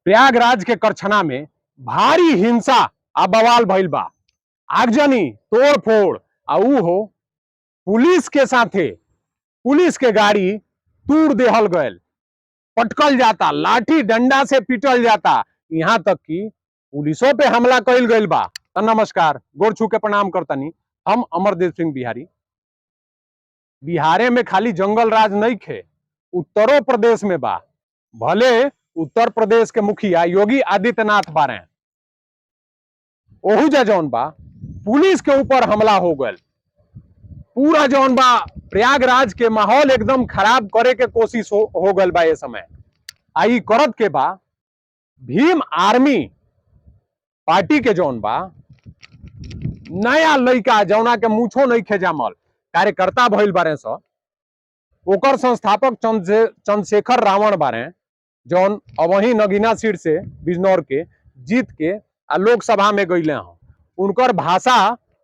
प्रयागराज के करछना में भारी हिंसा आ बवाल भइल बा। आगजनी तोड़ फोड़ आ ऊ हो पुलिस के साथे पुलिस के गाड़ी तूड़ देहल गयल, पटकल जाता, लाठी डंडा से पीटल जाता, यहाँ तक कि पुलिसों पे हमला कइल गइल बा। तो नमस्कार, गोड़ छू के प्रणाम करतनी। हम अमरदेव सिंह बिहारी। बिहारे में खाली जंगल राज नहीं खे, उत्तरो प्रदेश में बा। भले उत्तर प्रदेश के मुखिया योगी आदित्यनाथ बारे, ओहू जा जौन बा पुलिस के ऊपर हमला हो गयल। पूरा जौन बा प्रयागराज के माहौल एकदम खराब करे के कोशिश हो गल बा। ये समय आई करत के बा भीम आर्मी पार्टी के जौन बा नया लड़का जौना के मूछो नहीं खेजामल कार्यकर्ता भइल बारे स, ओकर संस्थापक चंद्रशेखर रावण बारे, जौन अबही नगीना सीट से बिजनौर के जीत के आ लोकसभा में गईले हैं। उनकर भाषा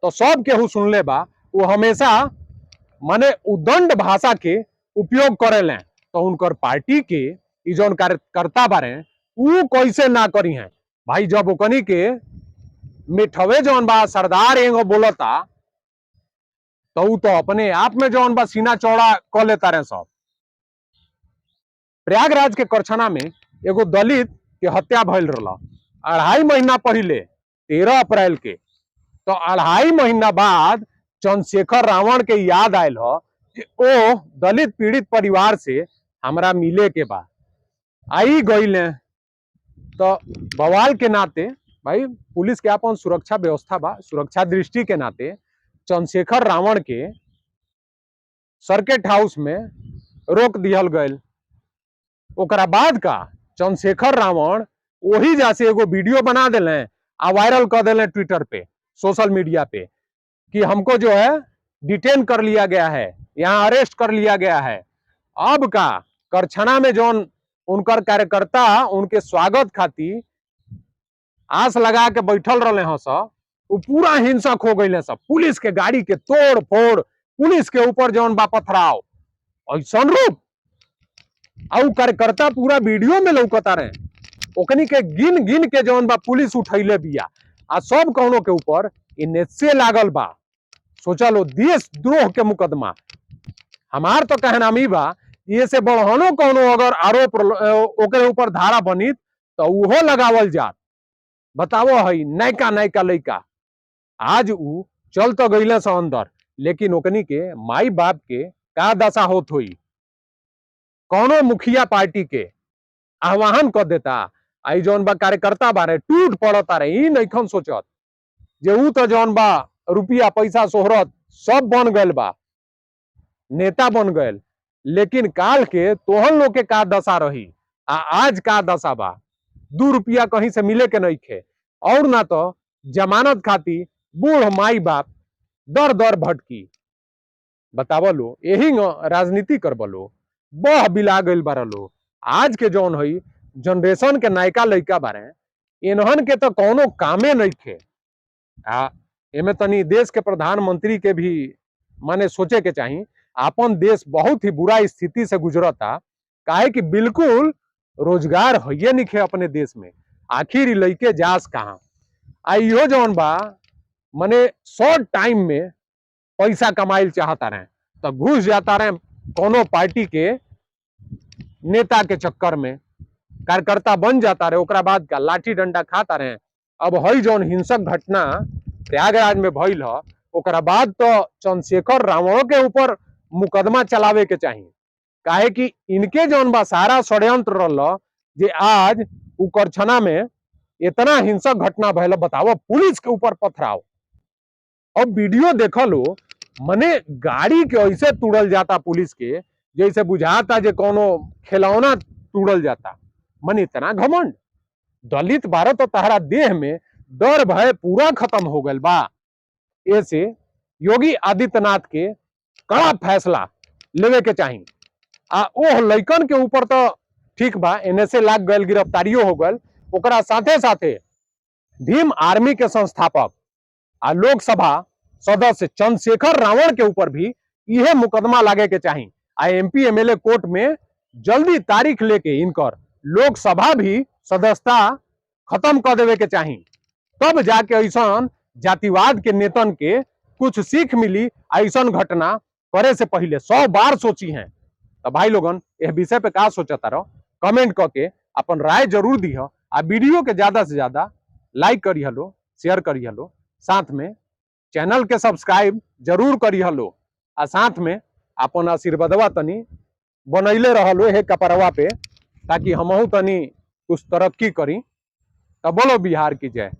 तो सब केहू सुनले बा। वो हमेशा माने उदंड भाषा के उपयोग करेले। तो उनकर पार्टी के ई जौन कार्यकर्ता बारे ऊ कैसे ना करी हैं भाई। जब ओकनी के मिठवे जौन बा सरदार एगो बोलता तो ऊ तो अपने आप में जौन बा सीना चौड़ा क लेता रहे सब। प्रयागराज के करछना में एगो दलित के हत्या भइल रहला 2.5 महीना पहले 13 अप्रैल के। तो 2.5 महीना बाद चंद्रशेखर रावण के याद आयल हो कि ओ दलित पीड़ित परिवार से हमरा मिले के बा। आई गईले तो बवाल के नाते भाई पुलिस के अपन सुरक्षा व्यवस्था बा, सुरक्षा दृष्टि के नाते चंद्रशेखर रावण के सर्किट हाउस में रोक दिहल गयल। ओकरा बाद का चंद्रशेखर रावण वही जैसे एगो वीडियो बना दिले आ वायरल कर दिले ट्विटर पे, सोशल मीडिया पे, कि हमको जो है डिटेन कर लिया गया है, यहाँ अरेस्ट कर लिया गया है। अब का करछना में जौन उनकर कार्यकर्ता उनके स्वागत खातिर आस लगा के बैठल रहे हैं सब, वो पूरा हिंसक हो गए सब। पुलिस के गाड़ी के तोड़ फोड़, पुलिस के ऊपर जौन बा पथराव, ऐसा रूप आउ कार्यकर्ता पूरा वीडियो में लौकता रहे। ओकनी के गिन गिन के जौन बा पुलिस उठैले बिया आ सब कौनो के ऊपर इनेसे लागल बा। सोचा लो देश द्रोह के मुकदमा। हमार तो कहना मी बा ये से बढ़ानो कौनो अगर आरोप ओकरे ऊपर धारा बनी तो उहो लगावल जात। बताओ हई नयका नयका लइका आज ऊ चल तो गईले से अंदर, लेकिन ओकनी के माई बाप के का दशा होत हुई। कौनो मुखिया पार्टी के आह्वान कर देता, आई जौन बा कार्यकर्ता बारे टूट पड़ता रहे। ई नइखन सोचत जे ऊ तो जौन बा रुपया पैसा शोहरत सब बन गयल बा, नेता बन गयल, लेकिन काल के तोहन लोग के का दशा रही आ आज का दशा बा। 2 रुपया कहीं से मिले के नहीं खे, और ना तो जमानत खाती बूढ़ माई बाप दर दर भटकी। बतावलो यही राजनीति करबलो बह बिला गइल बारलो। आज के जौन हई जनरेशन के नायका लइका बारे, इन्हन के तो कौनो कामे नहीं खे। एमे तनी देश के प्रधानमंत्री के भी माने सोचे के चाहिए। अपन देश बहुत ही बुरा स्थिति से गुजरता, काहे कि बिल्कुल रोजगार है नहीं खे अपने देश में। आखिर लइके जास कहाँ। इहो जौन बा माने शॉर्ट टाइम में पैसा कमाइल चाहता रहे तो घुस जाता रहे कोनो पार्टी के नेता के चक्कर में, कार्यकर्ता बन जाता रहे। ओकरा बाद का लाठी डंडा खाता रहे। अब हई जौन हिंसक घटना प्रयागराज में भइल ह, ओकरा बाद तो चंद्रशेखर रावण के ऊपर मुकदमा चलावे के चाहिए। काहे कि इनके जौन बा सारा षड्यंत्र रहल जे आज उ करछना में इतना हिंसक घटना भइल। बताओ पुलिस के ऊपर पथराव। अब वीडियो देखलो मने गाड़ी के ऐसे तोड़ल जाता पुलिस के, जैसे बुझाता जे कोनो खिलौना तोड़ल जाता। मन इतना घमंड। दलित भारत और तहरा देह में डर भय पूरा खत्म हो गल बा। ऐसे योगी आदित्यनाथ के कड़ा फैसला लेवे के चाहिए। आ ओह लइकन के ऊपर तो ठीक बा, एने से लाग गल, गिरफ्तारियों हो गल। ओकरा साथे साथे भीम आर्मी के संस्थापक आ लोकसभा सदस्य चंद्रशेखर रावण के ऊपर भी यह मुकदमा लागे के चाहिए। आ MP MLA कोर्ट में जल्दी तारीख लेके इनकर लोकसभा भी सदस्यता खत्म कर देवे के चाही, तब जाके ऐसा जातिवाद के नेतन के कुछ सीख मिली। ऐसा घटना करे से पहले 100 बार सोची हैं। तो भाई लोगन यह विषय पे का सोचता रहो, कमेंट करके अपन राय जरूर दी हो। आ वीडियो के ज्यादा से ज्यादा लाइक करी हलो, शेयर करी हलो, साथ में चैनल के सब्सक्राइब जरूर करी हलो, आ साथ में अपन आशीर्वादवा तनी बनैले रहलो हे कपरवा पे, ताकि हमहू तनी कुछ तरक्की करी। तो बोलो बिहार की जय।